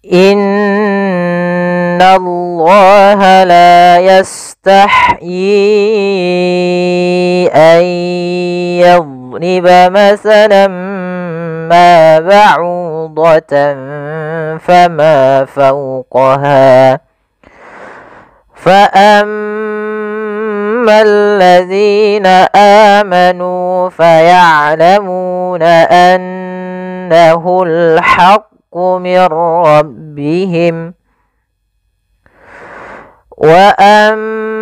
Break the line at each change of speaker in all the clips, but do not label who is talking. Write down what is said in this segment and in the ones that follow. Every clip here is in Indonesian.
Innallaha la yastahyi an yadriba masalan ma ba'udatan fama fawqaha فأما الذين آمنوا فيعلمون أنه الحق من ربهم وأما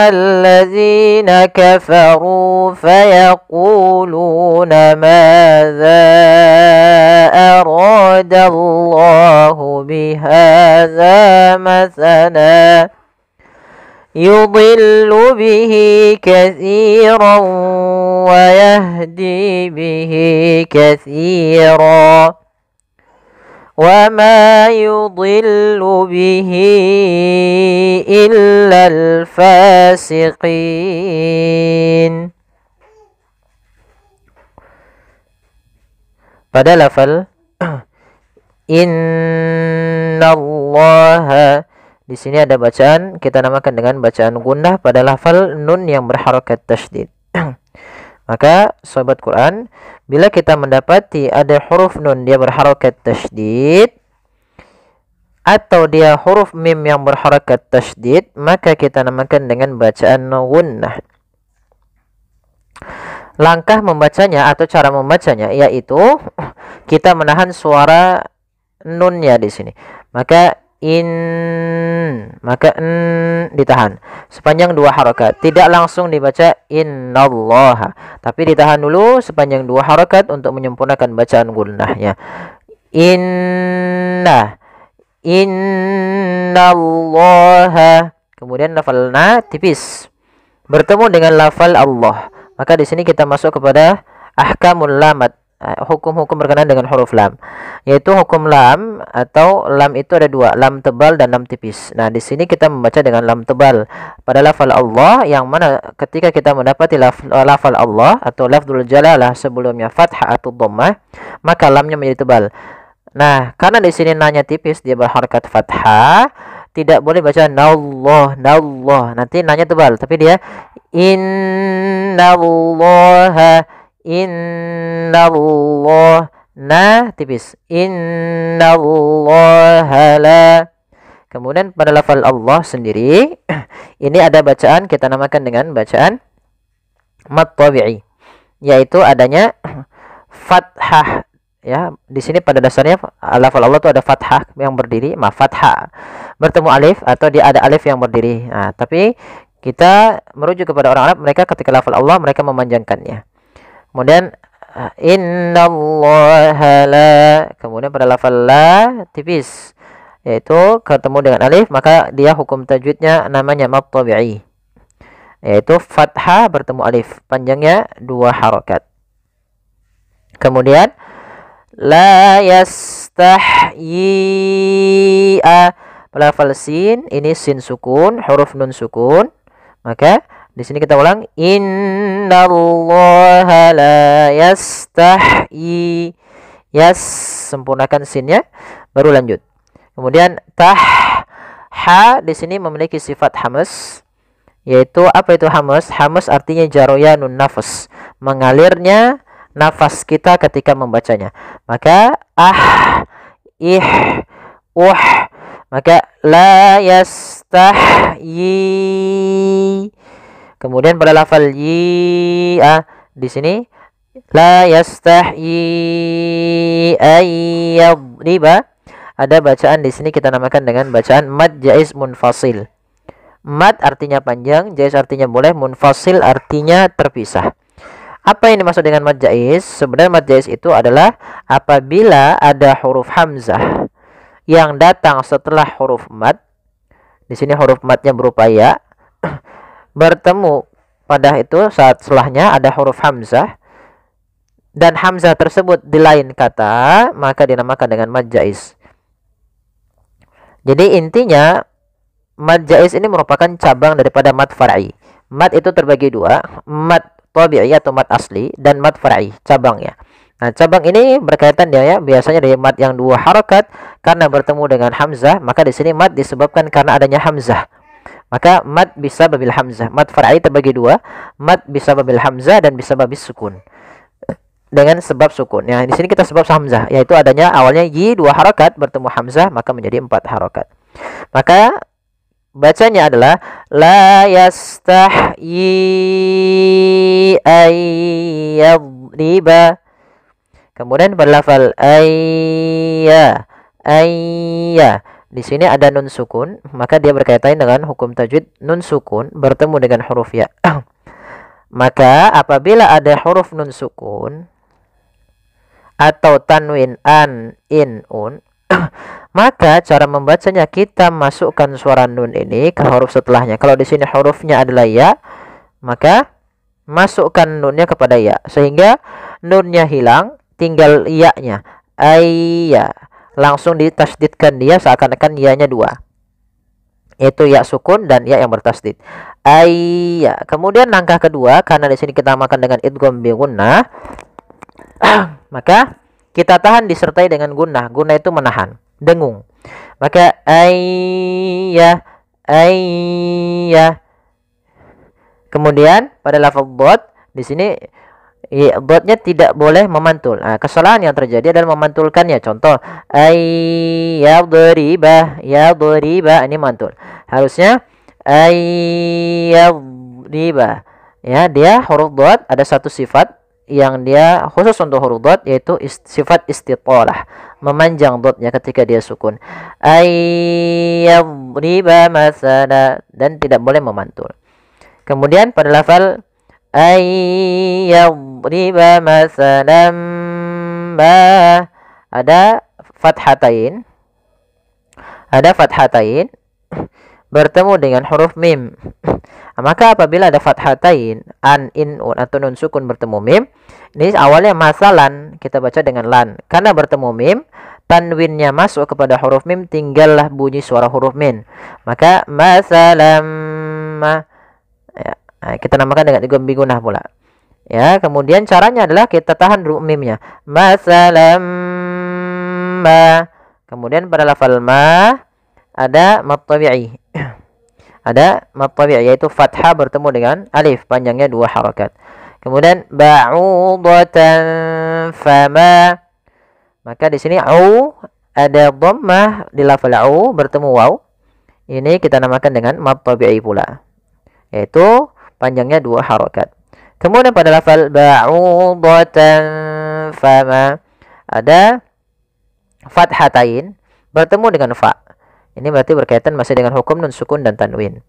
الذين كفروا فيقولون ماذا أراد الله بهذا مثلا يضل به كثيرا ويهدي به كثيرا وما يضل به إلا الفاسقين. Pada lafal innallaha, di sini ada bacaan kita namakan dengan bacaan gunnah pada lafal nun yang berharakat tasydid. Maka sobat Quran, bila kita mendapati ada huruf nun dia berharakat tasydid atau dia huruf mim yang berharakat tasydid, maka kita namakan dengan bacaan gunnah. Langkah membacanya atau cara membacanya yaitu kita menahan suara nunnya di sini. Maka ditahan sepanjang 2 harakat. Tidak langsung dibaca innallaha, tapi ditahan dulu sepanjang 2 harakat untuk menyempurnakan bacaan gunnahnya. Innallaha. Kemudian lafal na tipis bertemu dengan lafal Allah. Maka di sini kita masuk kepada ahkamul lamat, hukum-hukum berkenaan dengan huruf lam, yaitu hukum lam atau lam itu ada 2, lam tebal dan lam tipis. Nah, di sini kita membaca dengan lam tebal pada lafal Allah, yang mana ketika kita mendapati lafal Allah atau lafzul jalalah sebelumnya fathah atau dhammah, maka lamnya menjadi tebal. Nah, karena di sini nanya tipis dia berharakat fathah, tidak boleh baca nallah. Nanti nanya tebal, tapi dia innallaha. Nah tipis. Innallaha la. Kemudian pada lafal Allah sendiri ini ada bacaan kita namakan dengan bacaan mad tabi'i, yaitu adanya fathah. Ya, di sini pada dasarnya lafal Allah itu ada fathah yang berdiri, fathah bertemu alif atau dia ada alif yang berdiri. Nah, tapi kita merujuk kepada orang Arab, mereka ketika lafal Allah mereka memanjangkannya. Kemudian innallaha la. Kemudian pada lafal la tipis, yaitu ketemu dengan alif, maka dia hukum tajwidnya namanya mad tabi'i, yaitu fathah bertemu alif, panjangnya 2 harakat. Kemudian la yastahyi pada lafal sin, ini sin sukun, huruf nun sukun. Maka di sini kita ulang innallaha la yastahyi. Yas, sempurnakan sinnya baru lanjut. Kemudian ha di sini memiliki sifat hamas, yaitu apa itu hamas? Hamas artinya jaroyanun nafas, mengalirnya nafas kita ketika membacanya. Maka maka la yastahyi. Kemudian pada lafal yi di sini la yastahyi ayyadriba, ada bacaan di sini kita namakan dengan bacaan mad jaiz munfasil. Mad artinya panjang, jaiz artinya boleh, munfasil artinya terpisah. Apa yang dimaksud dengan mad jaiz? Sebenarnya mad jaiz itu adalah apabila ada huruf hamzah yang datang setelah huruf mad. Di sini huruf madnya berupa ya, bertemu pada itu saat setelahnya ada huruf hamzah, dan hamzah tersebut di lain kata, maka dinamakan dengan mad jaiz. Jadi intinya mad jaiz ini merupakan cabang daripada mad far'i. Mad itu terbagi 2, mad tabi'i atau mad asli dan mad far'i, cabangnya. Nah, cabang ini berkaitan dia ya, biasanya dari mad yang 2 harokat karena bertemu dengan hamzah, maka di sini mad disebabkan karena adanya hamzah. Maka mad bisa babil hamzah. Mad far'i terbagi 2, mad bisa babil hamzah dan bisa babil sukun. Dengan sebab sukun. Ya, di sini kita sebab hamzah, yaitu adanya awalnya yi 2 harokat bertemu hamzah, maka menjadi 4 harokat. Maka bacanya adalah la yastahyi ayyadriba. Kemudian berlafal ayya. Di sini ada nun sukun, maka dia berkaitan dengan hukum tajwid. Nun sukun bertemu dengan huruf ya. Maka apabila ada huruf nun sukun atau tanwin an, in, un, maka cara membacanya kita masukkan suara nun ini ke huruf setelahnya. Kalau di sini hurufnya adalah ya, maka masukkan nunnya kepada ya sehingga nunnya hilang, tinggal ya-nya. Ayya. Langsung ditasdidkan dia seakan-akan ya-nya 2. Itu ya sukun dan ya yang bertasdid. Ayya. Kemudian langkah kedua, karena di sini kita makan dengan idgham bi gunnah, maka kita tahan disertai dengan gunnah. Gunnah itu menahan, dengung. Maka ayya. Kemudian pada lafaz dhad di sini dhadnya tidak boleh memantul. Nah, kesalahan yang terjadi adalah memantulkannya. Contoh ayyadriba, ini mantul. Harusnya ayyadriba. Ya, dia huruf dhad ada satu sifat yang dia khusus untuk huruf dhad, yaitu sifat istitalah, memanjang dhadnya ketika dia sukun. Ayyadriba masala, dan tidak boleh memantul. Kemudian pada lafal ayyadriba masalam ma, ada fathatain bertemu dengan huruf mim. Maka apabila ada fathatain an, in, un atau nun sukun bertemu mim, ini awalnya masalan kita baca dengan lan. Karena bertemu mim, tanwinnya masuk kepada huruf mim, tinggallah bunyi suara huruf min. Maka masalam ma, ya, kita namakan dengan idgham bi gunnah pula. Ya, kemudian caranya adalah kita tahan dulu mimnya. Masalam ma. Kemudian pada lafal ma ada mad tabi'i. Ada mad tabi'i, yaitu fathah bertemu dengan alif, panjangnya 2 harokat. Kemudian ba'udatan fama. Maka di sini au ada dhammah di lafal au bertemu waw. Ini kita namakan dengan mad tabi'i pula, yaitu panjangnya 2 harokat. Kemudian pada lafal ba'udatan fama ada fathatain bertemu dengan fa. Ini berarti berkaitan masih dengan hukum nun sukun dan tanwin.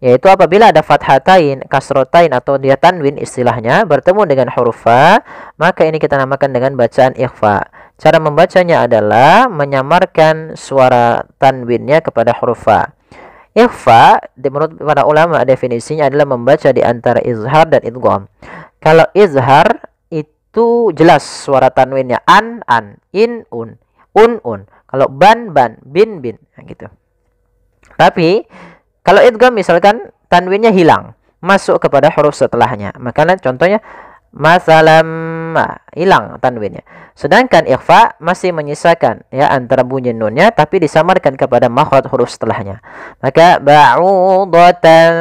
Yaitu apabila ada fathatain, kasrotain atau dia tanwin istilahnya bertemu dengan huruf fa, maka ini kita namakan dengan bacaan ikhfa. Cara membacanya adalah menyamarkan suara tanwinnya kepada huruf fa. Ikhfa menurut para ulama definisinya adalah membaca di antara izhar dan idgham. Kalau izhar itu jelas suara tanwinnya an, in, un. Kalau ban, bin, nah, gitu. Tapi kalau idgham misalkan tanwinnya hilang, masuk kepada huruf setelahnya. Makanya contohnya masalam, hilang tanwinnya. Sedangkan ikhfa masih menyisakan ya antara bunyi nunnya tapi disamarkan kepada makhraj huruf setelahnya. Maka ba'udatan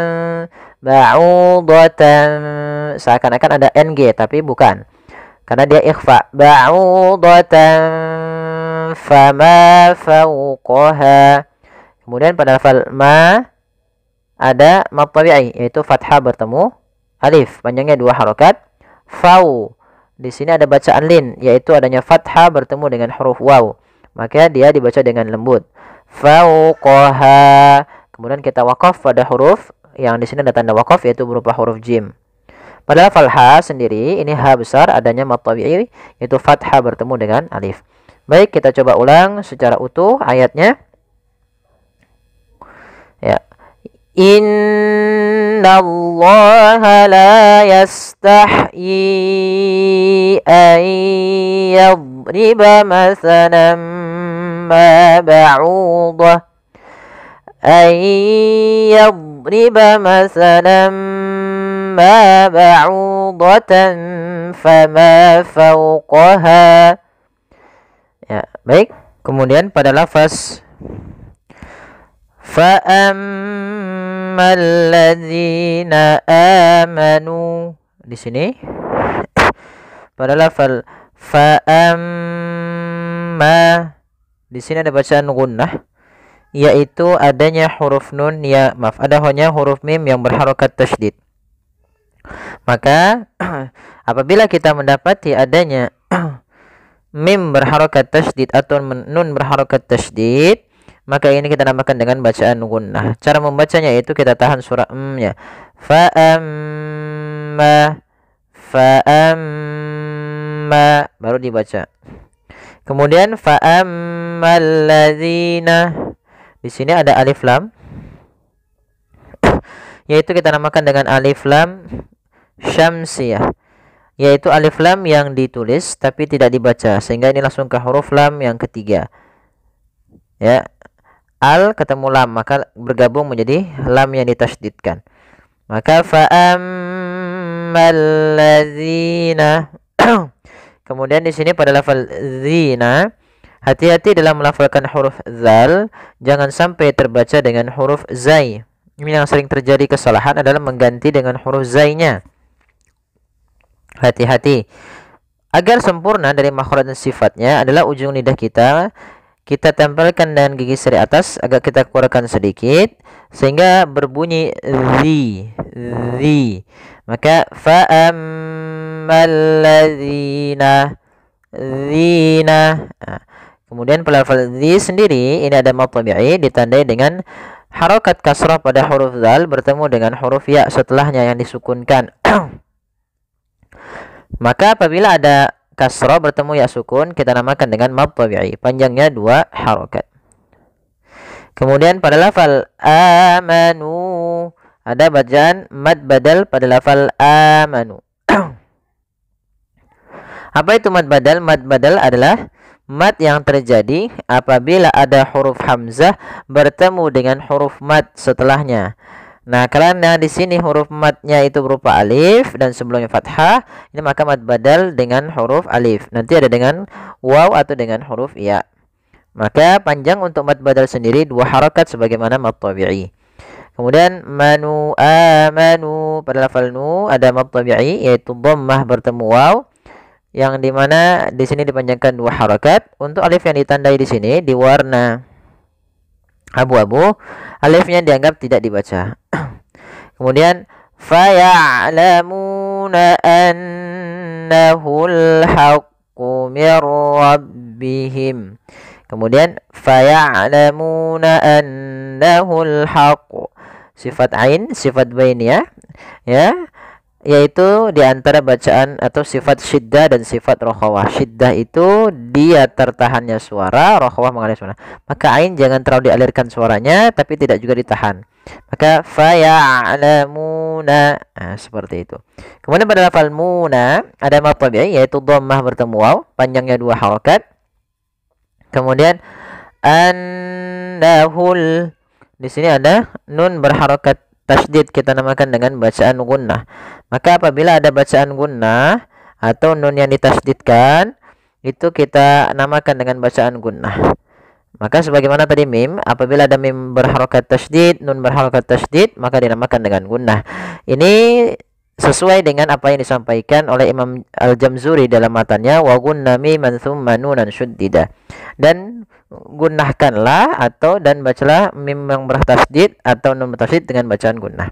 seakan-akan ada ng tapi bukan. Karena dia ikhfa. Ba'udatan fama fawqaha. Kemudian pada lafal ma ada mad tabi'i, yaitu fathah bertemu alif, panjangnya 2 harokat. Fau, di sini ada bacaan lin, yaitu adanya fathah bertemu dengan huruf waw, maka dia dibaca dengan lembut. Fawqaha. Kemudian kita wakaf pada huruf yang di sini ada tanda wakaf, yaitu berupa huruf jim. Pada lafal ha sendiri, ini ha besar adanya mad tabi'i, yaitu fathah bertemu dengan alif. Baik, kita coba ulang secara utuh ayatnya. Ya. Innallaha la yastahyi an yadriba masalan ma ba'udah an yadriba masalan amma ba'udatan fama fawqaha. Ya, baik. Kemudian pada lafaz fa ammal ladzina amanu, di sini pada lafal fa amma, di sini ada bacaan gunnah, yaitu adanya huruf nun ya, maaf, ada hanya huruf mim yang berharokat tasydid. Maka apabila kita mendapati adanya mim berharokat tasydid atau nun berharokat tasydid, maka ini kita namakan dengan bacaan gunnah. Cara membacanya itu kita tahan surah nya. Fa amma baru dibaca. Kemudian fa ammal ladzina, di sini ada alif lam, yaitu kita namakan dengan alif lam syamsiyah, yaitu alif lam yang ditulis tapi tidak dibaca, sehingga ini langsung ke huruf lam yang ketiga. Ya, al ketemu lam, maka bergabung menjadi lam yang ditasydidkan. Maka fa ammal ladzina. Kemudian di sini pada lafal zina, hati-hati dalam melafalkan huruf zal, jangan sampai terbaca dengan huruf zai. Ini yang sering terjadi kesalahan adalah mengganti dengan huruf zainya. Hati-hati. Agar sempurna dari makhraj dan sifatnya adalah ujung lidah kita tempelkan dengan gigi seri atas, agak kita keluarkan sedikit sehingga berbunyi zi. Maka fa ammal ladzina zina. Kemudian pada lafaz zi sendiri ini ada mad tabi'i ditandai dengan harokat kasrah pada huruf zal bertemu dengan huruf ya setelahnya yang disukunkan. Maka apabila ada kasrah bertemu ya sukun, kita namakan dengan mad tabi'i, panjangnya 2 harokat. Kemudian pada lafal amanu ada bacaan mad badal pada lafal amanu. Apa itu mad badal? Mad badal adalah mad yang terjadi apabila ada huruf hamzah bertemu dengan huruf mad setelahnya. Nah, karena di sini huruf madnya itu berupa alif dan sebelumnya fathah, ini maka mad badal dengan huruf alif. Nanti ada dengan waw atau dengan huruf ya. Maka panjang untuk mad badal sendiri 2 harakat sebagaimana mad tabi'i. Kemudian manu amanu pada lafal nu ada mad tabi'i yaitu dhammah bertemu waw, yang dimana di sini dipanjangkan 2 harakat. Untuk alif yang ditandai di sini di warna abu-abu, alifnya dianggap tidak dibaca. Kemudian faya'lamuna annahul haqqu mir rabbihim. Kemudian faya'lamuna annahul haqqu, sifat ain, sifat bainiyah, ya, yaitu di antara bacaan atau sifat syiddah dan sifat rokhawah. Syiddah itu dia tertahannya suara, rokhawah mengalir suara. Maka ain jangan terlalu dialirkan suaranya, tapi tidak juga ditahan. Maka faya'lamuna, seperti itu. Kemudian pada lafal muna ada mad tabi'i yaitu dhammah bertemu waw, panjangnya 2 harakat. Kemudian annahul, di sini ada nun berharakat tasydid, kita namakan dengan bacaan gunnah. Maka apabila ada bacaan gunnah atau nun yang ditasydidkan, itu kita namakan dengan bacaan gunnah. Maka sebagaimana tadi mim, apabila ada mim berharakat tasydid, nun berharakat tasydid, maka dinamakan dengan gunnah. Ini sesuai dengan apa yang disampaikan oleh Imam Al-Jamzuri dalam matanya, wa gunna miman thumma nunan syuddida. Dan gunnahkanlah atau dan bacalah mim yang bertasydid atau nun bertasydid dengan bacaan gunnah.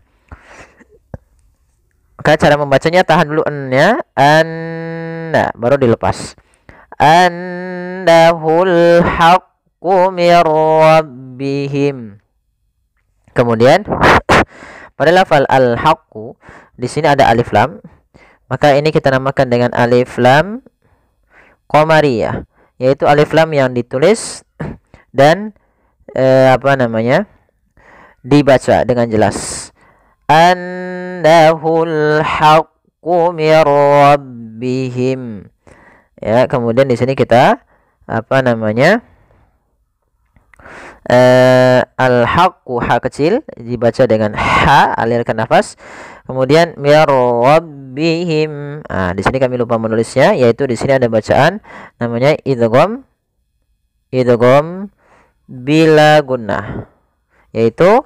Maka cara membacanya tahan dulu n-nya, anna, baru dilepas. Annahul haqqu mir rabbihim. Kemudian pada lafal al-haqqu di sini ada alif lam, maka ini kita namakan dengan alif lam qamariyah, yaitu alif lam yang ditulis dan dibaca dengan jelas. Annahul haqqu mir rabbihim. Ya, kemudian di sini kita al-haqqu, ha kecil dibaca dengan ha, alirkan nafas. Kemudian mir rabbihim. Nah, di sini kami lupa menulisnya, yaitu di sini ada bacaan namanya idgham bila gunnah, yaitu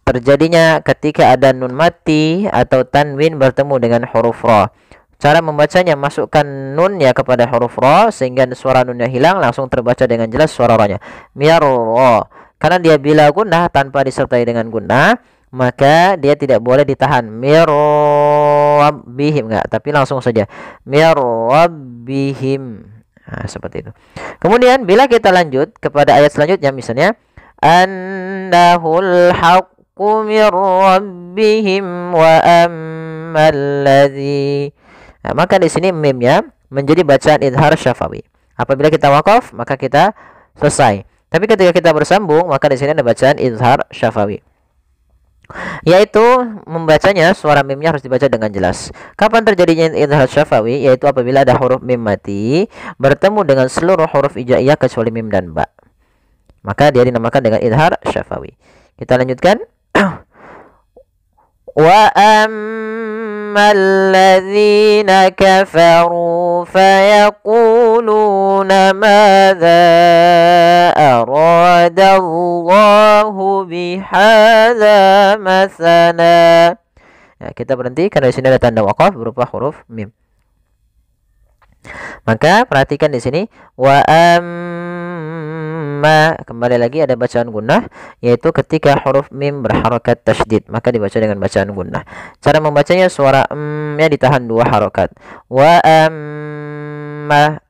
terjadinya ketika ada nun mati atau tanwin bertemu dengan huruf ra. Cara membacanya, masukkan nunnya kepada huruf ra sehingga suara nunnya hilang, langsung terbaca dengan jelas suara ra-nya. Mir ra. Karena dia bila gunnah tanpa disertai dengan gunnah, maka dia tidak boleh ditahan. Mir rabbihim, enggak, tapi langsung saja. Mir rabbihim. Nah, seperti itu. Kemudian bila kita lanjut kepada ayat selanjutnya, misalnya annahul haqqu mir rabbihim wa ammal ladzi. Nah, maka di sini mimnya menjadi bacaan idhar syafawi. Apabila kita waqaf, maka kita selesai. Tapi ketika kita bersambung, maka di sini ada bacaan idhar syafawi, yaitu membacanya suara mimnya harus dibaca dengan jelas. Kapan terjadinya idhar syafawi? Yaitu apabila ada huruf mim mati bertemu dengan seluruh huruf hijaiyah kecuali mim dan ba, maka dia dinamakan dengan idhar syafawi. Kita lanjutkan. Wa ammal ladzina kafaru fayaquluna madza aradallahu bihadza masana. Ya, kita berhenti karena di sini ada tanda waqaf berupa huruf mim. Maka perhatikan di sini wa kembali lagi ada bacaan gunnah, yaitu ketika huruf mim berharokat tasydid maka dibaca dengan bacaan gunnah. Cara membacanya, suara nya ditahan 2 harokat. Wa amma.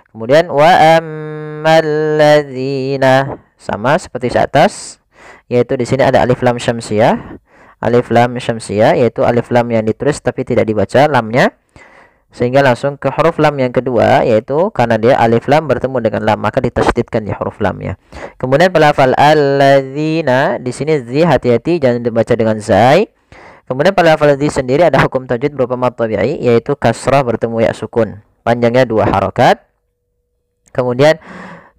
Kemudian wa ammal ladzina, sama seperti di atas, yaitu di sini ada alif lam syamsiyah. Alif lam syamsiyah yaitu alif lam yang ditulis tapi tidak dibaca lamnya, sehingga langsung ke huruf lam yang kedua, yaitu karena dia alif lam bertemu dengan lam maka ditasydidkan di huruf lamnya. Kemudian pelafal alladzina, di sini zi hati-hati jangan dibaca dengan zai. Kemudian pelafal zi sendiri ada hukum tajwid berupa mad tabi'i, yaitu kasrah bertemu ya sukun, panjangnya 2 harokat. Kemudian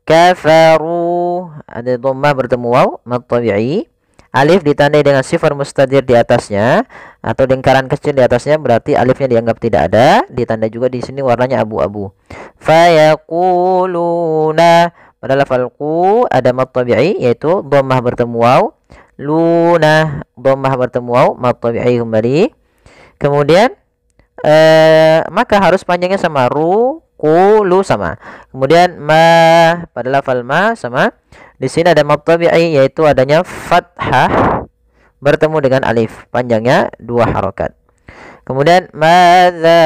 kafaru ada dhammah bertemu waw, mad tabi'i. Alif ditandai dengan sifar mustadir di atasnya atau lingkaran kecil di atasnya, berarti alifnya dianggap tidak ada. Ditandai juga di sini warnanya abu-abu. Fayaquluna, pada lafal qu ada mad tabi'i, yaitu dhammah bertemu waw. Luna, dhammah bertemu waw, mad tabi'i kembali. Kemudian maka harus panjangnya sama, ru, ku, lu sama. Kemudian ma, pada lafal ma sama. Di sini ada mad tabi'i, yaitu adanya fathah bertemu dengan alif, panjangnya 2 harokat. Kemudian madza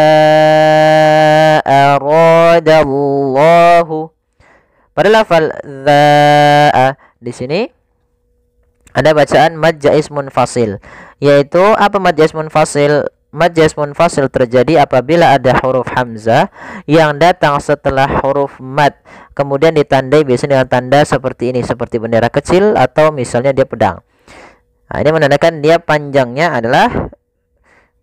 aradallahu, pada lafal dza, di sini ada bacaan mad jaiz munfasil, yaitu apa mad jaiz munfasil? Mad jaiz munfasil terjadi apabila ada huruf hamzah yang datang setelah huruf mad, kemudian ditandai biasanya dengan tanda seperti ini, seperti bendera kecil atau misalnya dia pedang. Nah, ini menandakan dia panjangnya adalah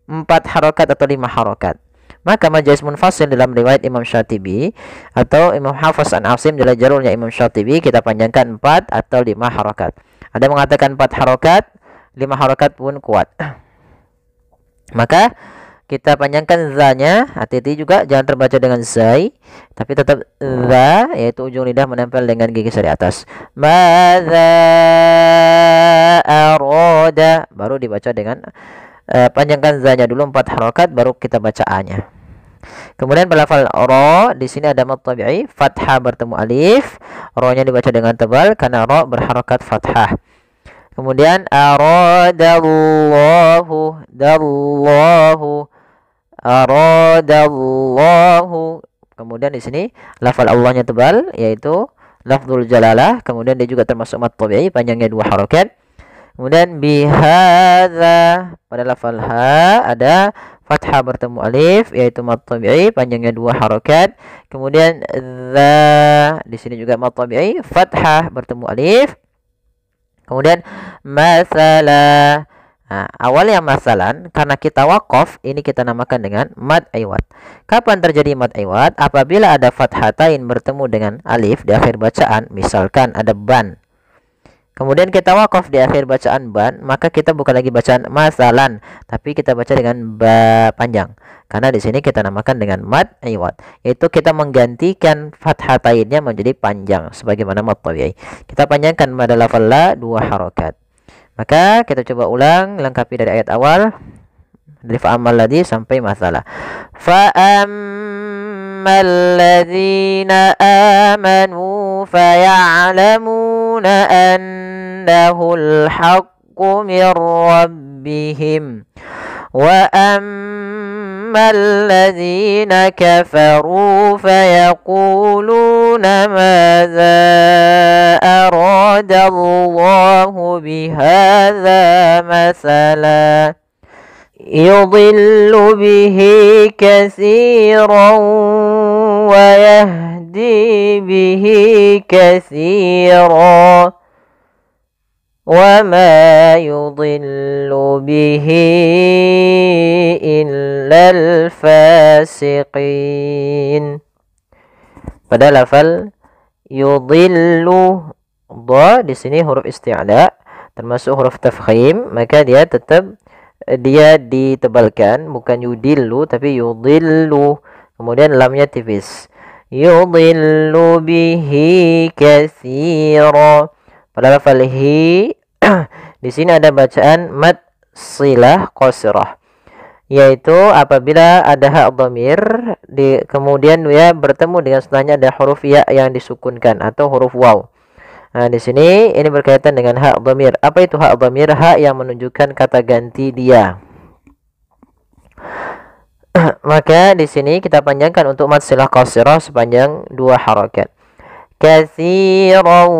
4 harokat atau 5 harokat. Maka mad jaiz munfasil dalam riwayat Imam Syatibi atau Imam Hafiz an Asim dalam jarulnya Imam Syatibi, kita panjangkan 4 atau 5 harokat. Ada mengatakan 4 harokat, 5 harokat pun kuat. Maka kita panjangkan za-nya, hati-hati juga jangan terbaca dengan zai, tapi tetap za, yaitu ujung lidah menempel dengan gigi sari atas. Madza arada, baru dibaca dengan panjangkan za-nya dulu 4 harokat, baru kita baca a-nya. Kemudian pelafal ra, di sini ada mad tabi'i, fathah bertemu alif, ra-nya dibaca dengan tebal karena ra berharokat fathah. Kemudian aradallahu, aradallahu. Kemudian di sini lafal Allahnya tebal, yaitu lafzul jalalah. Kemudian dia juga termasuk mad tabi'i, panjangnya 2 harokat. Kemudian bihadza, pada lafal ha ada fathah bertemu alif, yaitu mad tabi'i, panjangnya 2 harokat. Kemudian dza, di sini juga mad tabi'i, fathah bertemu alif. Kemudian masalah. Nah, awalnya masalan, karena kita waqaf, ini kita namakan dengan mad iwad. Kapan terjadi mad iwad? Apabila ada fathatain bertemu dengan alif di akhir bacaan, misalkan ada ban. Kemudian kita wakaf di akhir bacaan ban, maka kita bukan lagi bacaan masalan, tapi kita baca dengan ba panjang. Karena di sini kita namakan dengan mad iwad, yaitu kita menggantikan fathatainnya menjadi panjang sebagaimana mad tabi'i. Kita panjangkan pada lafal la 2 harakat. Maka kita coba ulang, lengkapi dari ayat awal dari fa'amal ladzi sampai masalah. Fa'ammal ladzina amanu faya'lamuna annahul haqqu min rabbihim wa ammal ladzina kafaru fayaquluna madza arada Allahu bihadza masala يضل به كثيرا ويهدي به كثيرا وما يضل به إلا الفاسقين. Pada lafal yudhillu, dha di sini huruf isti'la termasuk huruf tafkhim, maka dia tetap ditebalkan, bukan yudillu tapi yudillu. Kemudian lamnya tipis. Yudillu bihi katsira. Pada lafal hi di sini ada bacaan mad silah qasrah, yaitu apabila ada hak dhamir kemudian ya bertemu dengan setelahnya ada huruf ya yang disukunkan atau huruf waw. Nah, di sini ini berkaitan dengan hak dhamir. Apa itu hak dhamir? Hak yang menunjukkan kata ganti dia. Maka di sini kita panjangkan untuk mad silah qasirah sepanjang 2 harakat. Katsiran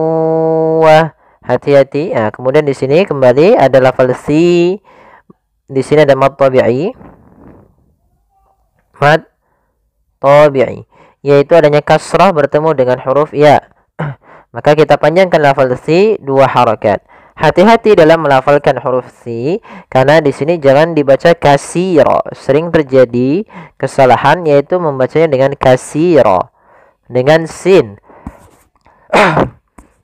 wa, hati-hati. Nah, kemudian di sini kembali ada lafal si. Di sini ada mad tabi'i. Mad tabi'i, yaitu adanya kasrah bertemu dengan huruf ya. Maka kita panjangkan lafal si 2 harakat. Hati-hati dalam melafalkan huruf si, karena di sini jangan dibaca kasiro. Sering terjadi kesalahan yaitu membacanya dengan kasiro, dengan sin.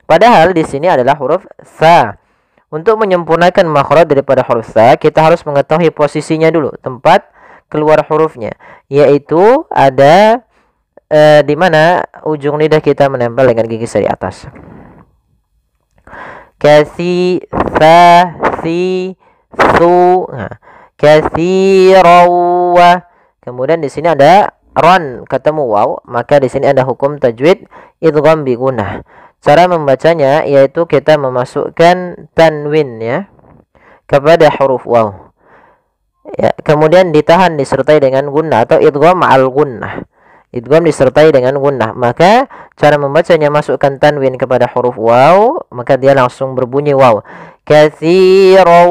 Padahal di sini adalah huruf sa. Untuk menyempurnakan makhraj daripada huruf sa, kita harus mengetahui posisinya dulu, tempat keluar hurufnya, yaitu ada di mana ujung lidah kita menempel dengan gigi seri atas. Kasi, sa, si, su. Nah, katsirawa. Kemudian di sini ada ron ketemu waw, maka di sini ada hukum tajwid idgham bi gunnah. Cara membacanya yaitu kita memasukkan tanwin ya kepada huruf waw. Ya, kemudian ditahan disertai dengan gunnah atau idgham ma'al gunnah. Idgham disertai dengan gunnah. Maka cara membacanya masukkan tanwin kepada huruf waw, maka dia langsung berbunyi waw. Katsirau,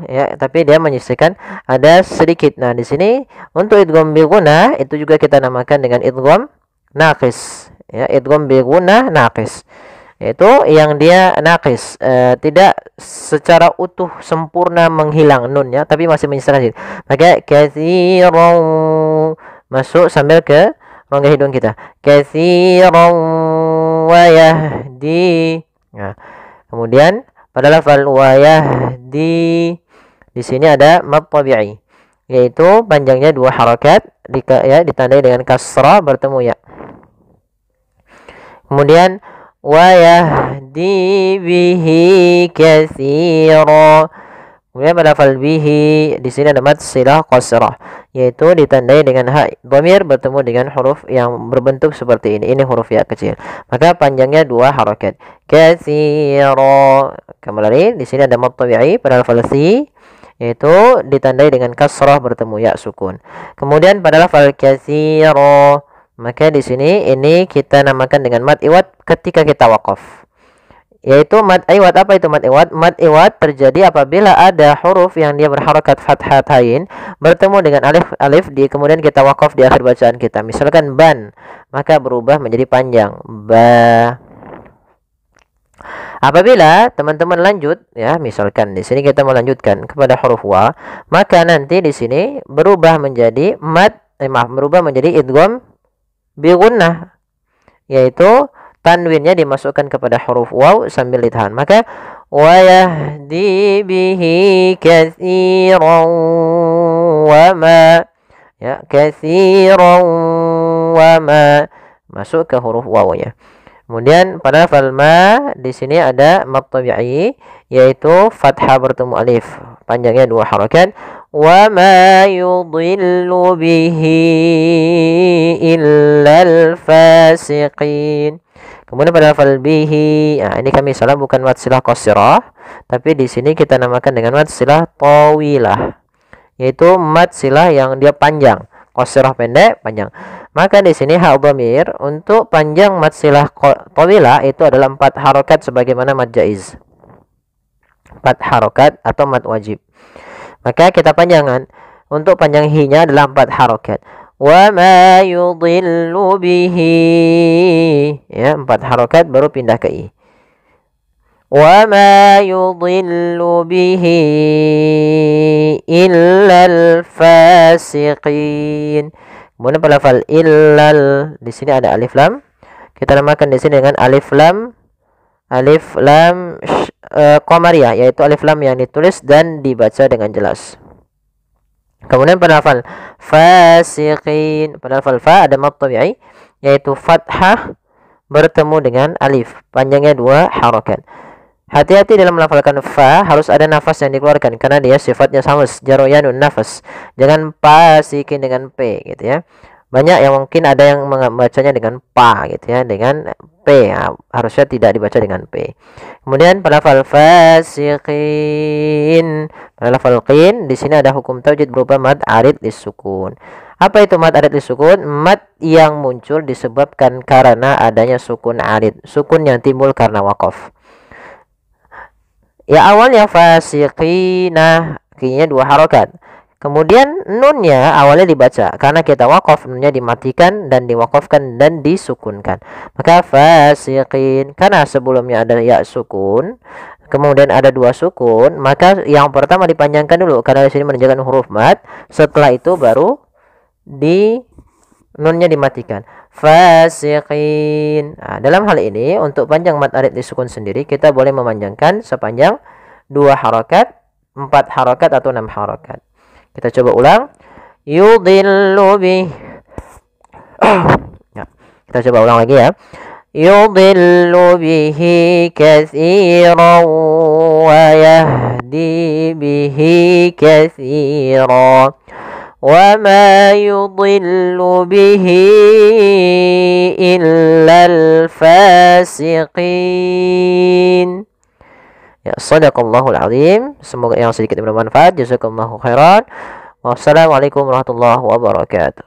ya, tapi dia menyisihkan ada sedikit. Nah, di sini untuk idgham bi gunnah itu juga kita namakan dengan idgham naqis. Ya, idgham bi gunnah naqis. Itu yang dia naqis, tidak secara utuh sempurna menghilang nunnya, tapi masih menyisakan. Maka katsirau masuk sambil ke rongga hidung kita. Katsiran wa yahdi. Nah, kemudian pada lafal wa yahdi di sini ada mad tabi'i, yaitu panjangnya 2 harakat ya, ditandai dengan kasrah bertemu ya. Kemudian wa yahdi bihi katsira. Kemudian pada lafal bihi di sini ada mad silah qasrah, yaitu ditandai dengan hak dhamir bertemu dengan huruf yang berbentuk seperti ini. Ini huruf ya kecil. Maka panjangnya 2 harakat. Katsira. Kembali di sini ada mad tabi'i pada lafal si, yaitu ditandai dengan kasrah bertemu ya sukun. Kemudian pada lafal katsira, maka di sini ini kita namakan dengan mad iwad ketika kita waqaf. Yaitu mad iwad. Apa itu mad iwad? Mad iwad terjadi apabila ada huruf yang dia berharakat fathatain bertemu dengan alif kemudian kita wakaf di akhir bacaan kita. Misalkan ban, maka berubah menjadi panjang ba. Apabila teman-teman lanjut ya, misalkan di sini kita melanjutkan kepada huruf wa, maka nanti di sini berubah menjadi berubah menjadi idgham bi gunnah, yaitu tanwinnya dimasukkan kepada huruf waw sambil ditahan. Maka ويهدي به كثيرا وما ya kathiran wama masuk ke huruf waw ya. Kemudian pada lafal ma di sini ada mad tabi'i yaitu fathah bertemu alif, panjangnya 2 harakat. Wa ma yudhillu bihi illal fasiqin. Kemudian pada lafal bihi, nah ini kami salah, bukan mad silah qasirah, tapi di sini kita namakan dengan mad silah tawilah, yaitu mad silah yang dia panjang, qasirah pendek, panjang. Maka di sini ha dhamir untuk panjang mad silah tawilah itu adalah 4 harokat sebagaimana mad jaiz. 4 harokat atau mad wajib. Maka kita panjangan untuk panjang hi-nya adalah 4 harokat. Wa ma yudhillu bihi, ya 4 harokat baru pindah ke i. Wa ma yudhillu bihi illal fasiqin. Kemudian pada lafal illal di sini ada alif lam. Kita namakan di sini dengan alif lam qamariyah, yaitu alif lam yang ditulis dan dibaca dengan jelas. Kemudian pada lafal fasiqin, pada lafal fa ada mad tabi'i yaitu fathah bertemu dengan alif, panjangnya 2 harakat. Hati-hati dalam melafalkan fa, harus ada nafas yang dikeluarkan karena dia sifatnya samus, jaroyanun nafas. Jangan pasikin dengan p gitu ya. Banyak yang mungkin ada yang membacanya dengan pa gitu ya, dengan p. Ya, harusnya tidak dibaca dengan p. Kemudian pada lafal fasiqin, pada lafal qin di sini ada hukum taujid berupa mad arid lisukun. Apa itu mad arid lisukun? Mad yang muncul disebabkan karena adanya sukun arid, sukun yang timbul karena waqaf. Ya awalnya fasiqina, qinya 2 harokat. Kemudian nunnya awalnya dibaca karena kita waqaf, nunnya dimatikan dan diwaqafkan dan disukunkan. Maka fasiqin, karena sebelumnya ada ya sukun, kemudian ada 2 sukun, maka yang pertama dipanjangkan dulu karena di sini menunjukkan huruf mad. Setelah itu baru nunnya dimatikan. Fasiqin. Nah, dalam hal ini untuk panjang mad arid disukun sendiri kita boleh memanjangkan sepanjang 2 harakat, 4 harakat atau 6 harakat. Kita coba ulang. Yudhillu bih. Ya, kita coba ulang lagi ya. Yudhillu bihi katsiran wa yahdi bihi katsiran. وما يضل به إلا الفاسقين. Ya, sadaqallahul azim. Semoga yang sedikit bermanfaat. Jazakallahu khairan. Wassalamualaikum warahmatullahi wabarakatuh.